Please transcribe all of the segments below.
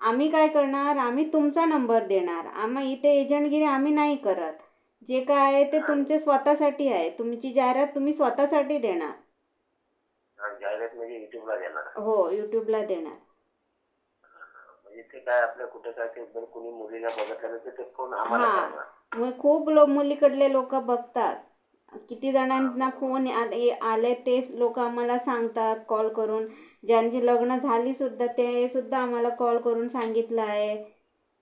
आम्ही काय करणार, आम्ही तुमचा नंबर देणार. आम्ही इथे एजंटगिरी आम्ही नाही करत. जे काय आहे ते तुमचे स्वतःसाठी आहे. तुमची जाहिरात तुम्ही स्वतःसाठी देणार. जाहिरात म्हणजे युट्यूबला देणार? हो, यूट्यूबला देणार. म्हणजे ते काय आपल्या कुठे काय ते जर कोणी मुलीला बघितलं तर ते फोन आम्हाला करणार? मग खूप मुलीकडले लोक बघतात. किती जणांना फोन आले ते लोक आम्हाला सांगतात कॉल करून. ज्यांची लग्न झाली सुद्धा ते सुद्धा आम्हाला कॉल करून सांगितलं आहे.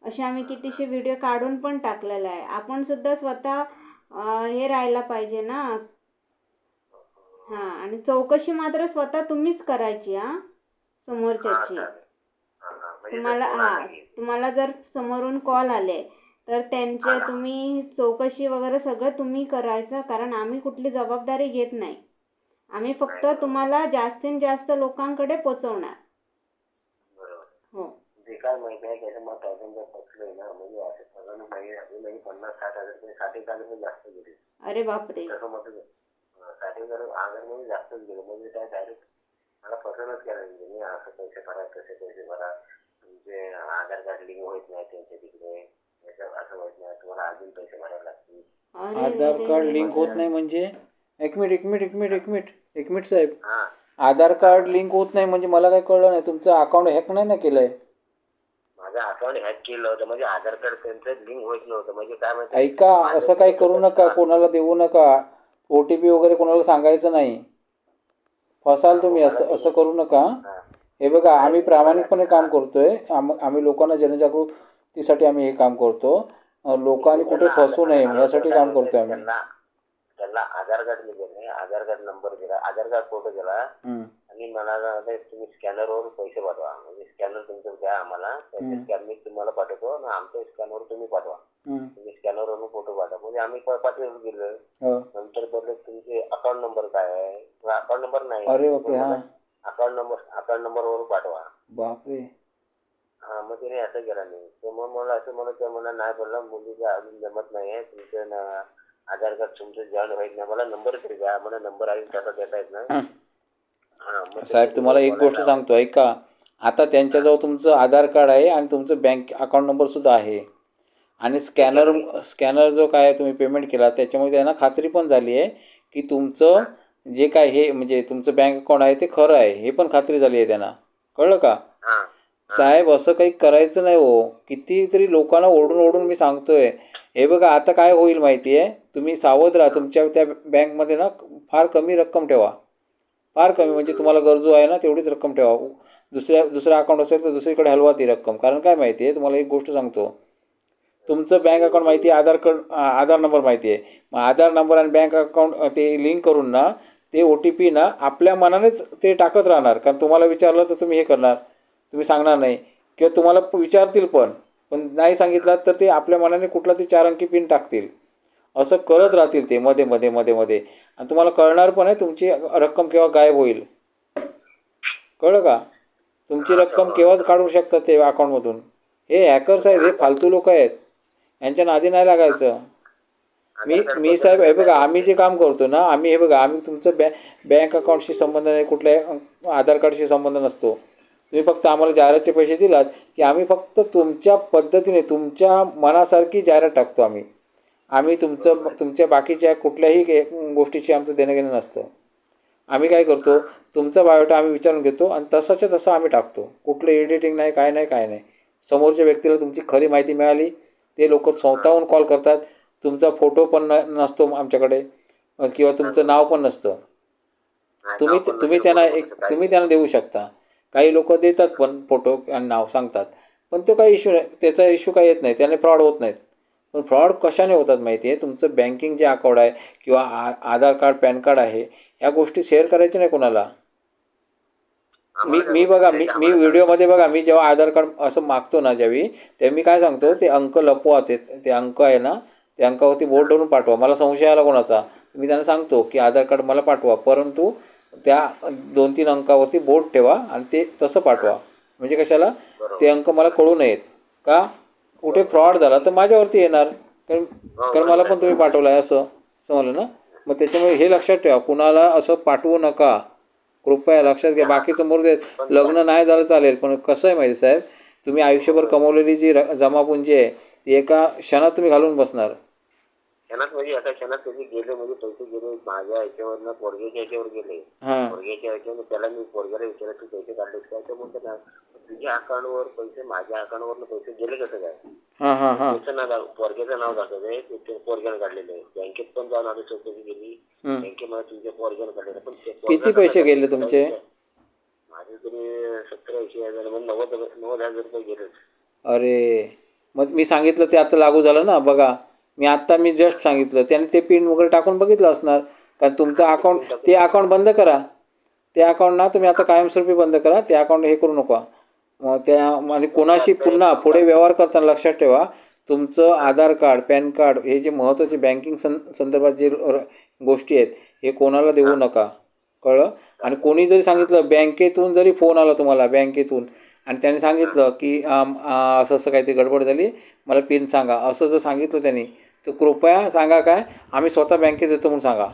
असे आम्ही कितीशे व्हिडिओ काढून पण टाकलेला आहे. आपण सुद्धा स्वतः हे राहायला पाहिजे ना. हां, आणि चौकशी मात्र स्वतः तुम्हीच करायची समोरच्याची. तुम्हाला जर समोरून कॉल आले तर त्यांचे तुम्ही चौकशी वगैरे सगळं तुम्ही करायचं. कारण आम्ही कुठली जबाबदारी घेत नाही. आम्ही फक्त तुम्हाला जास्तीत जास्त लोकांकडे पोचवणार. हो. जे काय माहिती आहे त्याच्या मग जर पसलंय ना, म्हणजे असं सगळं नाही. अजूनही 50-60 साठी जास्त गेले. अरे बापरे. तसं मग 60,000 म्हणजे जास्तच गेलं. म्हणजे काय डायरेक्ट मला फसवणूक करायची. असं पैसे भरा, तसे पैसे भरा, तुमचे आधार कार्ड लिंक होत नाही त्यांच्या तिकडे, असं होत नाही, तुम्हाला अजून पैसे भरायला लागतील. आधार कार्ड लिंक होत नाही म्हणजे? एक मिनिट साहेब, आधार कार्ड लिंक होत नाही म्हणजे मला काही कळलं नाही. तुमचं अकाउंट हॅक नाही ना केलंय? माझं अकाउंट हॅक केलं होतं म्हणजे आधार कार्ड त्यांचं लिंक होत नव्हतं. म्हणजे काय माहिती, ऐका, असं काही करू नका, कोणाला देऊ नका. OTP वगैरे कोणाला सांगायचं नाही. फसाल तुम्ही. असं करू नका. हे बघा, आम्ही प्रामाणिकपणे काम करतोय. आम्ही लोकांना जनजागृतीसाठी आम्ही हे काम करतो. लोकांनी कुठे फसू नये यासाठी काम करतोय आम्ही. त्यांना आधार कार्ड दिले, आधार कार्ड नंबर दिला, आधार कार्ड फोटो दिला आणि मला तुम्ही स्कॅनरवर पैसे पाठवा. म्हणजे स्कॅनर तुमचं द्या आम्हाला, स्कॅन मी तुम्हाला पाठवतो आणि आमच्या स्कॅनरवर तुम्ही पाठवा. तुम्ही स्कॅनरवरून फोटो पाठवा. म्हणजे आम्ही पाठवून गेलो. नंतर बोलले तुमचे अकाउंट नंबर काय आहे? अकाउंट नंबर नाही. अकाउंट नंबरवर पाठवा. बापरे. मग तिने असं केलं नाही. तर मग मला असं मला नाही बोलला, मुलीचं अजून जमत नाहीये, तुमचं आधार कार्ड तुमचं जॉईन व्हायचं नाही, मला नंबर तरी द्या. मला नंबर आहे तसा देता येत नाही. साहेब, तुम्हाला एक गोष्ट सांगतो, ऐका. आता त्यांच्याजवळ तुमचं आधार कार्ड आहे आणि तुमचं बँक अकाउंट नंबर सुद्धा आहे. आणि स्कॅनर जो काय तुम्ही पेमेंट केला त्याच्यामुळे त्यांना खात्री पण झाली आहे की तुमचं जे काय हे म्हणजे तुमचं बँक अकाउंट आहे ते खरं आहे. हे पण खात्री झाली आहे त्यांना. कळलं का साहेब? असं काही करायचं नाही हो. कितीतरी लोकांना ओढून मी सांगतोय. हे बघा, आता काय होईल माहिती आहे, तुम्ही सावध राहा. तुमच्या त्या बँकमध्ये ना फार कमी रक्कम ठेवा. फार कमी म्हणजे तुम्हाला गरजू आहे ना तेवढीच रक्कम ठेवा. दुसरा अकाउंट असेल तर दुसरीकडे हलवा ती रक्कम. कारण काय माहिती आहे, तुम्हाला एक गोष्ट सांगतो. तुमचं बँक अकाउंट माहिती आहे, आधार नंबर माहिती आहे. मग आधार नंबर आणि बँक अकाउंट ते लिंक करून ना ते OTP ना आपल्या मनानेच ते टाकत राहणार. कारण तुम्हाला विचारलं तर तुम्ही हे करणार, तुम्ही सांगणार नाही. किंवा तुम्हाला विचारतील पण नाही सांगितलं तर ते आपल्या मनाने कुठला ते 4 अंकी पिन टाकतील. असं करत राहतील ते मध्ये आणि तुम्हाला कळणार पण आहे तुमची रक्कम केव्हा गायब होईल. कळलं का? तुमची रक्कम केव्हाच काढू शकतात ते अकाउंटमधून. हे हॅकर्स आहेत, हे फालतू लोक आहेत. यांच्या नादी नाही लागायचं. मी साहेब, हे बघा, आम्ही जे काम करतो ना, आम्ही तुमचं बँक अकाउंटशी संबंध नाही, कुठल्या आधार कार्डशी संबंध नसतो. तुम्ही फक्त आम्हाला जाहिरातचे पैसे दिलात की आम्ही फक्त तुमच्या पद्धतीने तुमच्या मनासारखी जाहिरात टाकतो. आम्ही तुमच्या बाकीच्या कुठल्याही गोष्टीची आमचं देणं घेणं नसतं. आम्ही काय करतो, तुमचा बायोटा आम्ही विचारून घेतो आणि तसाच्या तसं आम्ही टाकतो. कुठलं एडिटिंग नाही, काय नाही. समोरच्या व्यक्तीला तुमची खरी माहिती मिळाली, ते लोक स्वतःहून कॉल करतात. तुमचा फोटो पण नसतो आमच्याकडे किंवा तुमचं नाव पण नसतं. तुम्ही त्यांना देऊ शकता. काही लोक देतात पण फोटो आणि नाव सांगतात, पण तो काही इश्यू नाही, त्याचा इश्यू काही येत नाही, त्याने फ्रॉड होत नाहीत. पण फ्रॉड कशाने होतात माहिती आहे? तुमचं बँकिंग जे अकाउंट आहे किंवा आधार कार्ड, पॅन कार्ड आहे, ह्या गोष्टी शेअर करायच्या नाही कोणाला. मी व्हिडिओमध्ये बघा, मी जेव्हा आधार कार्ड असं मागतो ना ज्यावेळी, तेव्हा मी काय सांगतो, ते अंक लपवा. ते अंक आहे ना, त्या अंकावरती बोट धरून पाठवा. मला संशय आला कोणाचा, मी त्यांना सांगतो की आधार कार्ड मला पाठवा, परंतु त्या 2-3 अंकावरती बोट ठेवा आणि ते तसं पाठवा. म्हणजे कशाला, ते अंक मला कळू नयेत. का? कुठे फ्रॉड झाला तर माझ्यावरती येणार, कारण मला पण तुम्ही पाठवलं आहे असं समजलं ना. मग त्याच्यामुळे हे लक्षात ठेवा, कुणाला असं पाठवू नका, कृपया लक्षात घ्या. बाकीचं मोर देत, लग्न नाही झालं चालेल, पण कसं आहे माहिती साहेब, तुम्ही आयुष्यभर कमवलेली जी जमापुंजी आहे ती एका क्षणात तुम्ही घालून बसणार. क्षणात म्हणजे एका क्षणात त्याचे गेले, म्हणजे पैसे गेले माझ्या ह्याच्यावरनं पोरग्याच्या ह्याच्यावर गेले. हां पोरग्याच्या ह्याच्यावर त्याला मी पोरग्याला विचारलं तू पैसे काढलेस काय, तर म्हणतो ना तुझ्या अकाउंटवर पैसे, माझ्या अकाउंटवरनं पैसे गेले कसं काय. हां हां हां त्याचं नाव, पोरग्याचं नाव दाखवतंय, ते पोरग्यानं काढलेलं आहे. बँकेत पण जाऊन आम्ही चौकशी केली, बँकेमध्ये तुमच्या पोरग्यानं काढलेलं. पण ते किती पैसे गेले तुमचे? माझे तरी 70-80 हजार, म्हणजे 90,000 रुपये गेलेच. अरे मग मी सांगितलं ते आता लागू झालं ना. बघा मी जस्ट सांगितलं त्याने ते पिन वगैरे टाकून बघितलं असणार. कारण तुमचं अकाउंट, ते अकाउंट बंद करा. ते अकाउंट ना तुम्ही आता कायमस्वरूपी बंद करा. ते अकाउंट हे करू नका. मग त्या आणि कोणाशी पुन्हा पुढे व्यवहार करताना लक्षात ठेवा तुमचं आधार कार्ड, पॅन कार्ड हे जे महत्त्वाचे बँकिंग संदर्भात जे गोष्टी आहेत हे कोणाला देऊ नका. कळलं? आणि कोणी जरी सांगितलं, बँकेतून जरी फोन आला तुम्हाला बँकेतून आणि त्याने सांगितलं की असं असं काहीतरी गडबड झाली, मला पिन सांगा, असं जर सांगितलं त्यांनी, तर कृपया सांगा काय, आम्ही स्वतः बँकेत येतो म्हणून सांगा.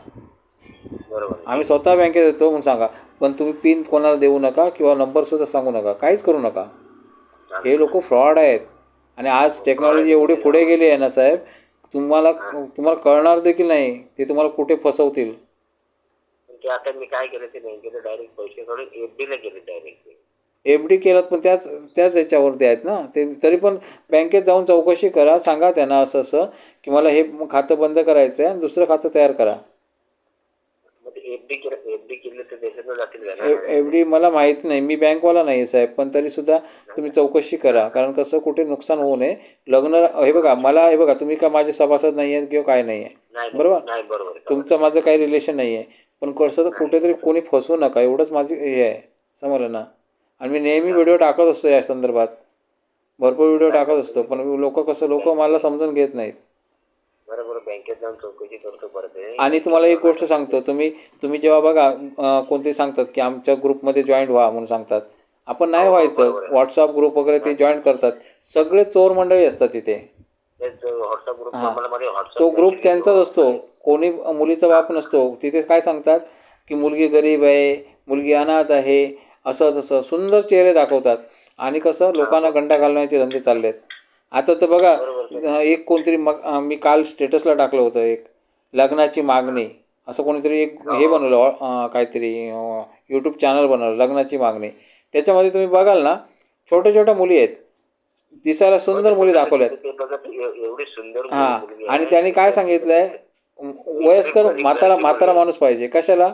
बरोबर. आम्ही स्वतः बँकेत येतो म्हणून सांगा. पण तुम्ही पिन कोणाला देऊ नका किंवा नंबरसुद्धा सांगू नका, काहीच करू नका. हे लोक फ्रॉड आहेत. आणि आज टेक्नॉलॉजी एवढी पुढे गेली आहे ना साहेब, तुम्हाला कळणार देखील नाही ते तुम्हाला कुठे फसवतील. ते आता मी काय केलं, ते बँकेचे डायरेक्ट पैसे काढून FD ला गेले डायरेक्ट. FD केलं पण त्याच याच्यावरती आहेत ना ते. तरी पण बँकेत जाऊन चौकशी करा, सांगा त्यांना असं असं की मला हे खातं बंद करायचं आहे आणि दुसरं खातं तयार करा. FD केलं तर देशातनं जातील का? FD मला माहिती नाही, मी बँकवाला नाही साहेब, पण तरीसुद्धा तुम्ही चौकशी करा. कारण कसं कुठे नुकसान होऊ नये. लग्न हे बघा तुम्ही का माझे सभासद नाही आहेत किंवा काय नाही आहे, बरोबर, तुमचं माझं काही रिलेशन नाही आहे. पण कसं कुठेतरी कोणी फसवू नका, एवढंच माझी हे आहे, समजलं ना. आणि मी नेहमी व्हिडिओ टाकत असतो या संदर्भात, भरपूर व्हिडिओ टाकत असतो. पण लोक मला समजून घेत नाहीत. बरोबर, बँकेत जाऊन चौकशी करतो परत. आणि तुम्हाला एक गोष्ट सांगतो, तुम्ही जेव्हा बघा कोणते सांगतात की आमच्या ग्रुपमध्ये जॉईंट व्हा म्हणून सांगतात, आपण नाही व्हायचं. व्हॉट्सअप ग्रुप वगैरे ते जॉईन करतात, सगळे चोर मंडळी असतात तिथे. तो ग्रुप त्यांचाच असतो, कोणी मुलीचा बाप नसतो. तिथे काय सांगतात की मुलगी गरीब आहे, मुलगी अनाथ आहे, असं तसं सुंदर चेहरे दाखवतात. आणि कसं लोकांना गंडा घालण्याचे धंदे चालले आहेत. आता तर बघा एक कोणतरी मी काल स्टेटसला टाकलं होतं, एक लग्नाची मागणी असं कोणीतरी एक हे बनवलं, काहीतरी यूट्यूब चॅनल बनवलं, लग्नाची मागणी. त्याच्यामध्ये तुम्ही बघाल ना, छोट्या छोट्या मुली आहेत, दिसायला सुंदर मुली दाखवल्यात. हां, आणि त्यांनी काय सांगितलंय, वयस्कर म्हातारा माणूस पाहिजे. कशाला?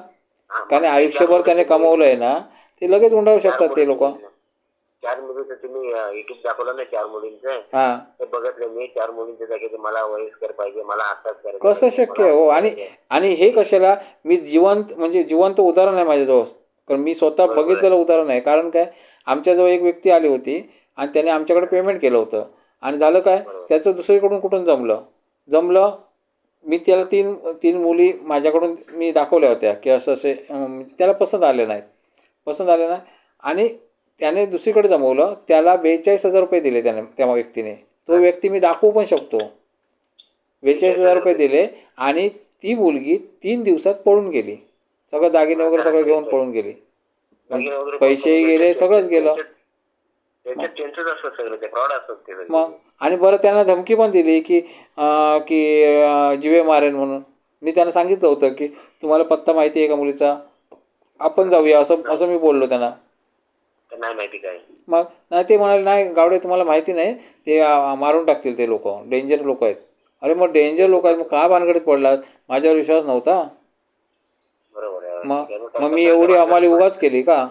कारण आयुष्यभर त्याने कमवलं आहे ना, ते लगेच उंडाळू शकतात ते लोक. 4 मुलीचं तुम्ही युट्यूब दाखवलं ना, 4 मुलींचं, हां, ते बघितलं मी. 4 मुलींच्या जागी मला वयस्कर पाहिजे, मला आत्ताच करायचं. कसं शक्य हो? आणि हे कशाला? मी जिवंत उदाहरण आहे माझ्याजवळ, कारण मी स्वतः बघितलेलं उदाहरण आहे. कारण काय, आमच्याजवळ एक व्यक्ती आली होती आणि त्याने आमच्याकडे पेमेंट केलं होतं. आणि झालं काय, त्याचं दुसरीकडून कुठून जमलं. मी त्याला तीन मुली माझ्याकडून मी दाखवल्या होत्या की असे त्याला पसंत आले नाही. आणि त्याने दुसरीकडे जमवलं, त्याला 42,000 रुपये दिले त्या व्यक्तीने. तो व्यक्ती मी दाखवू पण शकतो. 42,000 रुपये दिले आणि ती मुलगी 3 दिवसात पळून गेली. सगळं दागिने वगैरे सगळं घेऊन पळून गेली. पैसेही गेले, सगळंच गेलं. मग आणि बरं त्यांना धमकी पण दिली की जीवे मारेन म्हणून. मी त्यांना सांगितलं होतं की तुम्हाला पत्ता माहिती आहे का मुलीचा, आपण जाऊया, असं मी बोललो त्यांना. नाही माहिती काय. मग नाही, ते म्हणाले नाही गावडे तुम्हाला माहिती नाही, ते मारून टाकतील, ते लोक डेंजर लोक आहेत. अरे मग डेंजर लोक आहेत, मग का भानगडीत पडलात? माझ्यावर विश्वास नव्हता. बरोबर. मग मी एवढी आम्हाला उगाच केली का?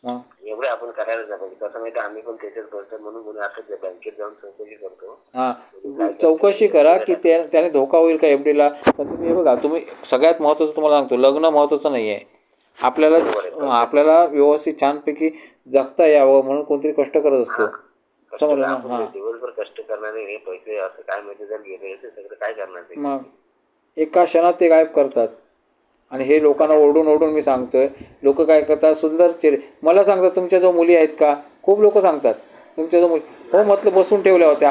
मग एवढे आपण करायला नाही पाहिजे. कसं माहिती, आम्ही पण त्याच्यात करतो म्हणून आता बँकेत जाऊन चौकशी करतो. हां, चौकशी करा की त्याने धोका होईल का FDला. पण तुम्ही बघा, तुम्ही सगळ्यात महत्त्वाचं तुम्हाला सांगतो, लग्न महत्त्वाचं नाही आहे. आपल्याला व्यवस्थित छानपैकी जगता यावं म्हणून कोणतरी कष्ट करत असतो, समजलं ना. हां, दिवसभर कष्ट करणारे हे पैसे असं काय माहिती जर गेले ते सगळं काय करणार ते. मग एका क्षणात ते गायब करतात. आणि हे लोकांना ओरडून मी सांगतोय, लोक काय करतात, सुंदर चेहरे मला सांगतात तुमच्याजवळ मुली आहेत का. खूप लोक सांगतात तुमच्याजवळ मुली. हो म्हटलं, बसून ठेवल्या होत्या,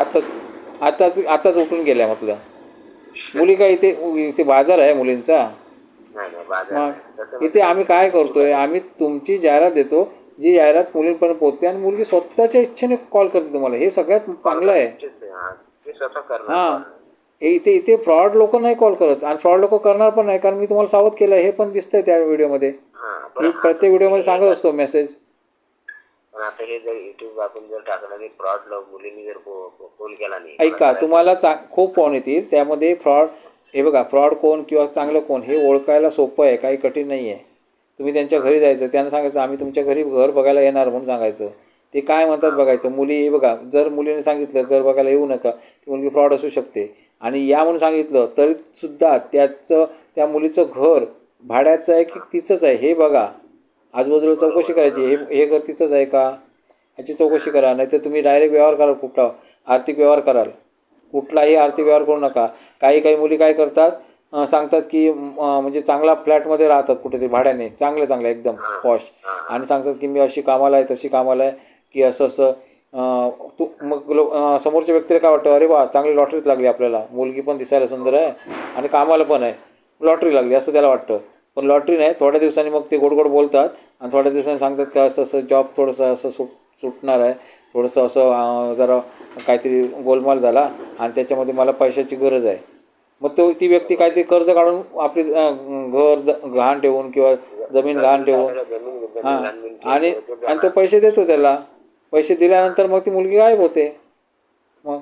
आताच उठून गेल्या म्हटलं. मुली काय इथे बाजार आहे मुलींचा. मग इथे आम्ही काय करतोय, आम्ही तुमची जाहिरात देतो, जी जाहिरात मुलींपर्यंत पोहोचते आणि मुलगी स्वतःच्या इच्छेने कॉल करते तुम्हाला, हे सगळ्यात चांगलं आहे. ते स्वतः करणार. हां, इथे फ्रॉड लोक नाही कॉल करत आणि फ्रॉड लोक करणार पण नाही, कारण मी तुम्हाला सावध केलं आहे, हे पण दिसतंय त्या व्हिडिओमध्ये. मी प्रत्येक व्हिडिओमध्ये सांगत असतो मेसेज. पण आता हे जर युट्यूब आपण जर टाकलं आणि फ्रॉड मुलींनी जर फोन केला नाही, ऐका, तुम्हाला खूप फोन येतील त्यामध्ये फ्रॉड. हे बघा, फ्रॉड कोण किंवा चांगलं कोण हे ओळखायला सोपं आहे, काही कठीण नाही आहे. तुम्ही त्यांच्या घरी जायचं, त्यांना सांगायचं आम्ही तुमच्या घरी घर बघायला येणार म्हणून सांगायचं. ते काय म्हणतात बघायचं. मुली, हे बघा, जर मुलीने सांगितलं घर बघायला येऊ नका, ती मुलगी फ्रॉड असू शकते. आणि या म्हणून सांगितलं तरीसुद्धा त्या मुलीचं घर भाड्याचं आहे की तिचंच आहे हे बघा. आजूबाजूला चौकशी करायची, हे घर तिचंच आहे का ह्याची चौकशी करा. नाहीतर तुम्ही डायरेक्ट व्यवहार कराल, कुठला आर्थिक व्यवहार कराल. कुठलाही आर्थिक व्यवहार करू नका. काही मुली काय करतात, सांगतात की म्हणजे चांगला फ्लॅटमध्ये राहतात कुठेतरी भाड्याने, चांगलं एकदम पॉश, आणि सांगतात की मी अशी कामाला आहे तशी कामाला आहे की असं तू मग समोरच्या व्यक्तीला काय वाटतं, अरे वा चांगली लॉटरीच लागली आपल्याला, मुलगी पण दिसायला सुंदर आहे आणि कामाला पण आहे, लॉटरी लागली असं त्याला वाटतं. पण लॉटरी नाही. थोड्या दिवसांनी मग ते गोड बोलतात आणि थोड्या दिवसांनी सांगतात का असं जॉब थोडंसं असं सुटणार आहे, थोडंसं असं जरा काहीतरी गोलमाल झाला आणि त्याच्यामध्ये मला पैशाची गरज आहे. मग ती व्यक्ती काहीतरी कर्ज काढून आपली घर गहाण ठेवून किंवा जमीन गहाण ठेवून, हां, आणि तो पैसे देतो त्याला. पैसे दिल्यानंतर मग ती मुलगी गायब होते. मग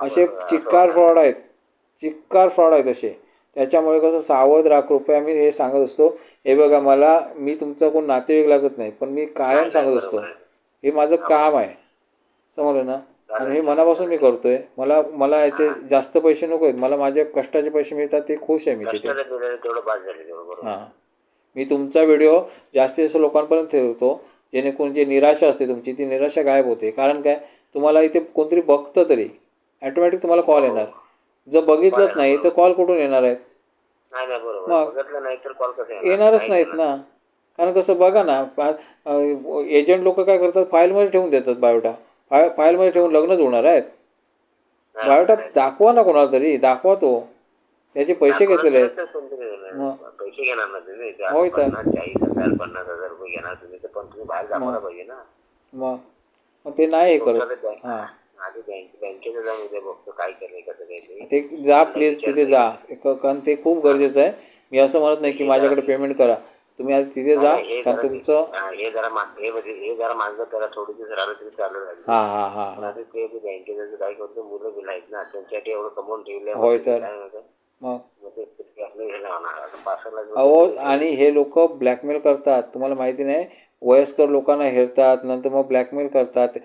असे चिक्कार फ्रॉड आहेत असे. त्याच्यामुळे कसं सावध राहा कृपया, मी हे सांगत असतो. हे बघा, मी तुमचा कोण नातेवाईक लागत नाही, पण मी कायम सांगत असतो हे माझं काम आहे, समजलं ना. आणि हे मनापासून मी करतोय. मला याचे जास्त पैसे नको आहेत, मला माझ्या कष्टाचे पैसे मिळतात ते खुश आहे मी तिथे. हां, मी तुमचा व्हिडिओ जास्तीत जास्त लोकांपर्यंत ठेवतो, जेणेकरून जे निराशा असते तुमची ती निराशा गायब होते. कारण काय, तुम्हाला इथे कोणतरी बघतं तरी ॲटोमॅटिक तुम्हाला कॉल येणार. जर बघितलंच नाही तर कॉल कुठून येणार आहेत, मग येणारच नाहीत ना. कारण कसं बघा ना, एजंट लोक काय करतात, फाईलमध्ये ठेवून देतात बायोडा. फाईलमध्ये ठेवून लग्नच होणार आहेत. बायोडा दाखवा ना, कोणाला तरी दाखवा, तो त्याचे पैसे घेतलेले आहेत. पैसे घेणार ना तुम्ही, होय तर. 40,000 50,000 रुपये घेणार तुम्ही, तर पण तुम्ही बाहेर दाखवायला पाहिजे ना. मग ते नाही हे करत. हां, आधी बँकेत जाऊन उद्या बघतो काय केलंय कसं काय ते जा प्लीज, तिथे जा, कारण ते खूप गरजेचं आहे. मी असं म्हणत नाही की माझ्याकडे पेमेंट करा, तुम्ही आज तिथे जा, कारण तुमचं हे जरा माझं त्याला थोडी दिवस राहिलं तरी चालू राहील. हां ते बँकेचं काय करतो, मुलं बिलं आहेत ना, त्यांच्यासाठी एवढं कमवून ठेवलं. होय तर. मग अहो, आणि हे लोक ब्लॅकमेल करतात, तुम्हाला माहिती नाही. वयस्कर लोकांना हेरतात, नंतर मग ब्लॅकमेल करतात.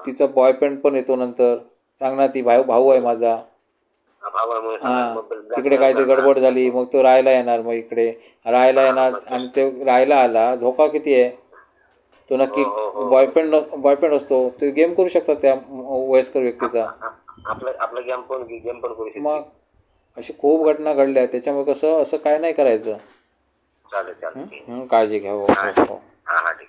तिचा बॉयफ्रेंड पण येतो नंतर, सांगणार ती भाऊ आहे माझा. हां, तिकडे काहीतरी गडबड झाली, मग तो राहायला येणार, मग इकडे राहायला येणार, आणि ते राहायला आला, धोका किती आहे तो. नक्की बॉयफ्रेंड असतो, ते गेम करू शकतात त्या वयस्कर व्यक्तीचा. आपला गेम पण करू शकतो. मग अशी खूप घटना घडल्या. त्याच्यामुळे कसं असं काय नाही करायचं. चालेल. काळजी घ्या. हो. ठीक.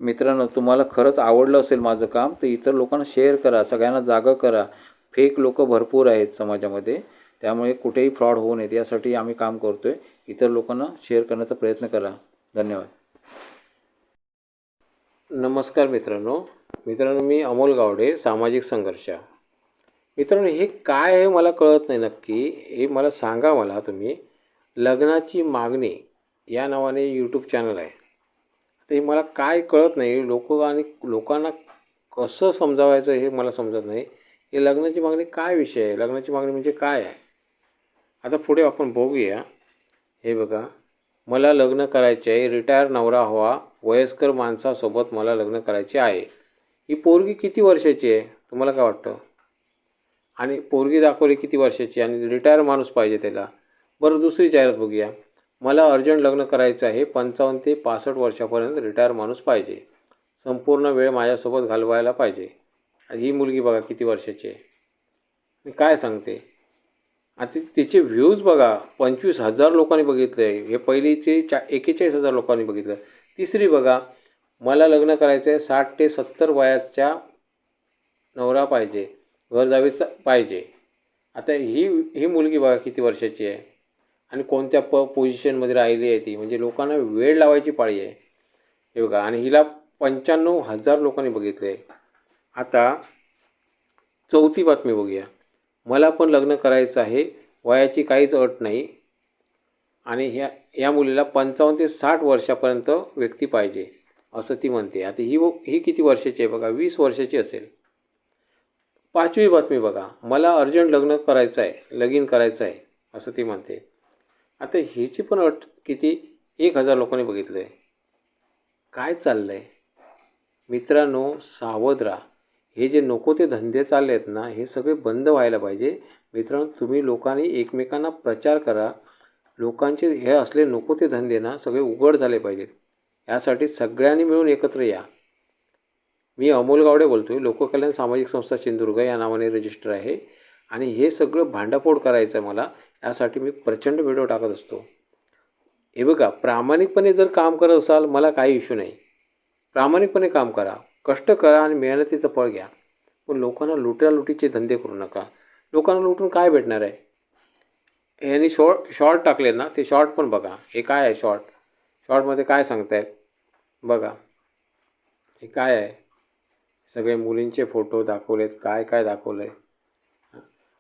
मित्रांनो, तुम्हाला खरंच आवडलं असेल माझं काम, तर इतर लोकांना शेअर करा, सगळ्यांना जागं करा. फेक लोक भरपूर आहेत समाजामध्ये, त्यामुळे कुठेही फ्रॉड होऊ नयेत यासाठी आम्ही काम करतो आहे. इतर लोकांना शेअर करण्याचा प्रयत्न करा. धन्यवाद. नमस्कार मित्रांनो, मी अमोल गावडे, सामाजिक संघर्ष. मित्रांनो, हे काय आहे मला कळत नाही नक्की, हे मला सांगा. मला तुम्ही, लग्नाची मागणी या नावाने यूट्यूब चॅनल आहे. ते मला काय कळत नाही, लोकांना कसं समजावायचं हे मला समजत नाही. हे लग्नाची मागणी काय विषय आहे, लग्नाची मागणी म्हणजे काय आहे. आता पुढे आपण बघूया. हे बघा, मला लग्न करायचे आहे, रिटायर नवरा हवा, वयस्कर माणसासोबत मला लग्न करायचे आहे. ही पोरगी किती वर्षाची आहे तुम्हाला काय वाटतं, आणि पोरगी दाखवली किती वर्षाची, आणि रिटायर माणूस पाहिजे त्याला. बरं, दुसरी जाहिरात बघूया. मला अर्जंट लग्न करायचं आहे, 55 ते 65 वर्षापर्यंत रिटायर माणूस पाहिजे, संपूर्ण वेळ माझ्यासोबत घालवायला पाहिजे. ही मुलगी बघा किती वर्षाची आहे, मी काय सांगते. आता तिचे व्ह्यूज बघा, 25,000 लोकांनी बघितलं आहे. हे पहिलीचे 41,000 लोकांनी बघितलं. तिसरी बघा, मला लग्न करायचं आहे, 60 ते 70 वयाच्या नवरा पाहिजे, घर जावीचा पाहिजे. आता ही मुलगी बघा किती वर्षाची आहे, आणि कोणत्या पोझिशनमध्ये राहिली आहे ती, म्हणजे लोकांना वेळ लावायची पाळी आहे. हे बघा, आणि हिला 95,000 लोकांनी बघितलं आहे. आता चौथी बातमी बघूया. मला पण लग्न करायचं आहे, वयाची काहीच अट नाही, आणि या मुलीला 55 ते 60 वर्षापर्यंत व्यक्ती पाहिजे असं ती म्हणते. आता ही किती वर्षाची आहे बघा, 20 वर्षाची असेल. 5वी बातमी बघा, मला अर्जंट लग्न करायचं आहे असं ती म्हणते. आता हिची पण अट किती, 1,000 लोकांनी बघितलं आहे. काय चाललं आहे मित्रांनो? सावध राहा. हे जे नको ते धंदे चालले आहेत ना, हे सगळे बंद व्हायला पाहिजे. मित्रांनो, तुम्ही लोकांनी एकमेकांना प्रचार करा. लोकांचे हे असले नको ते धंदे ना सगळे उघड झाले पाहिजेत. यासाठी सगळ्यांनी मिळून एकत्र या. मी अमोल गावडे बोलतो आहे. लोककल्याण सामाजिक संस्था सिंधुदुर्ग या नावाने रजिस्टर आहे, आणि हे सगळं भांडाफोड करायचं आहे मला. यासाठी मी प्रचंड व्हिडिओ टाकत असतो. हे बघा, प्रामाणिकपणे जर काम करत असाल, मला काही इश्यू नाही. प्रामाणिकपणे काम करा, कष्ट करा आणि मेहनतीचं फळ घ्या. पण लोकांना लुटालुटीचे धंदे करू नका. लोकांना लुटून काय भेटणार आहे? यांनी शॉर्ट टाकले ना, ते शॉर्ट पण बघा. हे काय आहे शॉर्टमध्ये काय सांगतायत बघा. हे काय आहे? सगळे मुलींचे फोटो दाखवलेत, काय दाखवलं आहे,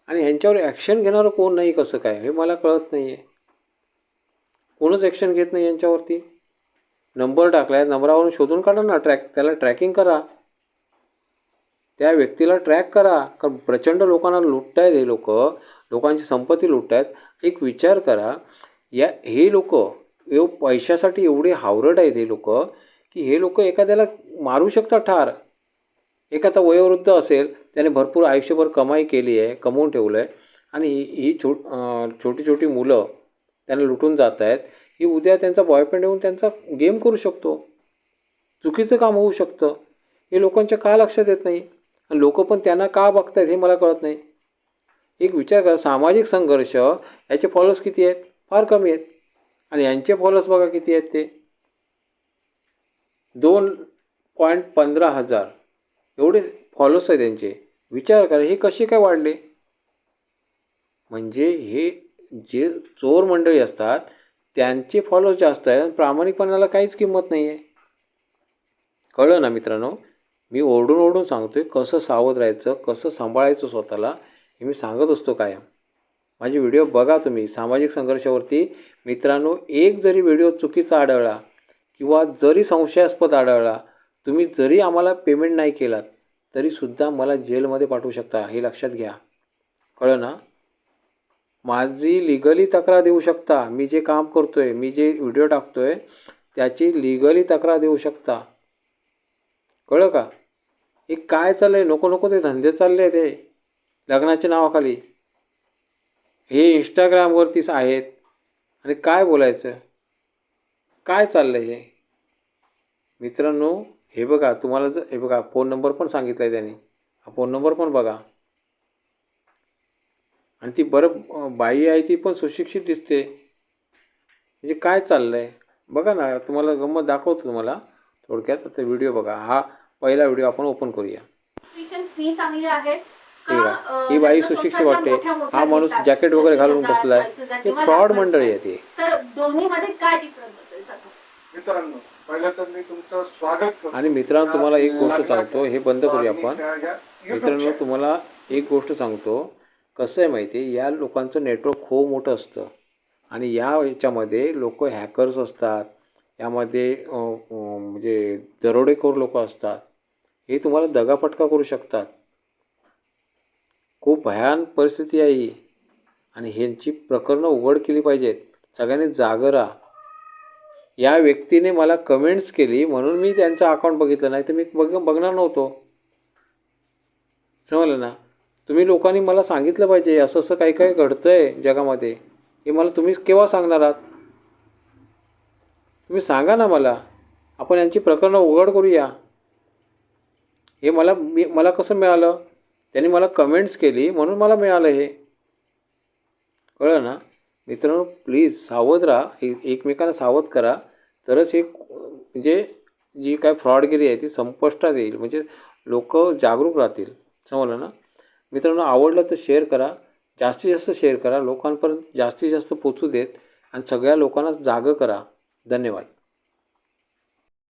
आणि ह्यांच्यावर ॲक्शन घेणारं कोण नाही. कसं काय हे मला कळत नाही आहे. कोणच ॲक्शन घेत नाही यांच्यावरती. नंबर टाकला आहे, नंबरावरून शोधून काढा ना, त्याला ट्रॅकिंग करा, त्या व्यक्तीला ट्रॅक करा. कारण प्रचंड लोकांना लुटत आहेत हे लोकांची संपत्ती लुटत आहेत. एक विचार करा, हे लोक पैशासाठी एवढे हावरट आहेत हे लोक, की हे लोक एखाद्याला मारू शकतात ठार. एखादा वयोवृद्ध असेल, त्याने भरपूर आयुष्यभर कमाई केली आहे, कमवून ठेवलं आहे, आणि ही छोटी छोटी मुलं त्यांना लुटून जात आहेत. ही उद्या त्यांचा बॉयफ्रेंड येऊन त्यांचा गेम करू शकतो. चुकीचं काम होऊ शकतं. हे लोकांच्या का लक्षात येत नाही, आणि लोक पण त्यांना का बघत आहेत हे मला कळत नाही. एक विचार करा, सामाजिक संघर्ष याचे फॉलोअर्स किती आहेत? फार कमी आहेत. आणि यांचे फॉलोअर्स बघा किती आहेत, ते 2.15 हजार एवढे फॉलोअर्स आहेत त्यांचे. विचार करा, हे कसे काय वाढले? म्हणजे हे जे चोर मंडळी असतात त्यांचे फॉलोअर्स जास्त आहेत, प्रामाणिकपणाला काहीच किंमत नाही आहे. कळलं ना मित्रांनो? मी ओरडून सांगतोय कसं सावध राहायचं, कसं सांभाळायचं स्वतःला, हे मी सांगत असतो कायम. माझे व्हिडिओ बघा तुम्ही सामाजिक संघर्षावरती. मित्रांनो, एक जरी व्हिडिओ चुकीचा आढळला किंवा जरी संशयास्पद आढळला, तुम्ही जरी आम्हाला पेमेंट नाही केलात तरीसुद्धा मला जेलमध्ये पाठवू शकता, हे लक्षात घ्या. कळलं ना? माझी लिगली तक्रार देऊ शकता. मी जे काम करतो आहे, मी जे व्हिडिओ टाकतो आहे त्याची लिगली तक्रार देऊ शकता. कळलं का? हे काय चाललं आहे? नको ते धंदे चालले आहेत हे लग्नाच्या नावाखाली. हे इंस्टाग्रामवरतीच आहेत, आणि काय बोलायचं, काय चाललं आहे हे मित्रांनो? हे बघा, तुम्हाला हे बघा, फोन नंबर पण सांगितला आहे त्यांनी. हा फोन नंबर पण बघा. आणि ती बाई आहे, ती पण सुशिक्षित दिसते. म्हणजे काय चाललं आहे बघा ना. तुम्हाला गंमत दाखवतो तुम्हाला थोडक्यात. आता व्हिडिओ बघा. हा पहिला व्हिडिओ आपण ओपन करूया. फी चांगली आहे. ही बाई सुशिक्षित वाटते. हा माणूस जॅकेट वगैरे घालून बसलाय. हे फ्रॉड मंडळी आहे ती. सर, दोन्हीमध्ये काय डिफरन्स असेल मित्रांनो? पहिलं तर मी तुमचं स्वागत करतो. आणि मित्रांनो, तुम्हाला एक गोष्ट सांगतो, हे बंद करूया आपण. मित्रांनो, तुम्हाला एक गोष्ट सांगतो, कसं आहे माहिती आहे, या लोकांचं नेटवर्क खूप मोठं असतं, आणि याच्यामध्ये लोक हॅकर्स असतात, यामध्ये म्हणजे दरोडेखोर लोक असतात. हे तुम्हाला दगाफटका करू शकतात. खूप भयान परिस्थिती आहे ही, आणि ह्यांची प्रकरणं उघड केली पाहिजेत. सगळ्यांनी जागं राहा. या व्यक्तीने मला कमेंट्स केली म्हणून मी त्यांचं अकाउंट बघितलं, नाही तर मी बघणार नव्हतो. समजलं ना? तुम्ही लोकांनी मला सांगितलं पाहिजे असं असं काही काही घडतं आहे जगामध्ये. हे मला तुम्ही केव्हा सांगणार आहात? तुम्ही सांगा ना मला. आपण यांची प्रकरणं उघड करूया. हे मला कसं मिळालं? त्यांनी मला कमेंट्स केली म्हणून मला मिळालं हे. कळलं ना मित्रांनो? प्लीज सावध राहा. एकमेकांना सावध करा, तरच हे म्हणजे जी काय फ्रॉडगिरी आहे ती संपुष्टात येईल. म्हणजे लोक जागरूक राहतील. समजलं ना मित्रांनो? आवडलं तर शेअर करा, जास्तीत जास्त शेअर करा, लोकांपर्यंत जास्तीत जास्त पोचू देत. आणि सगळ्या लोकांना जागं करा. धन्यवाद.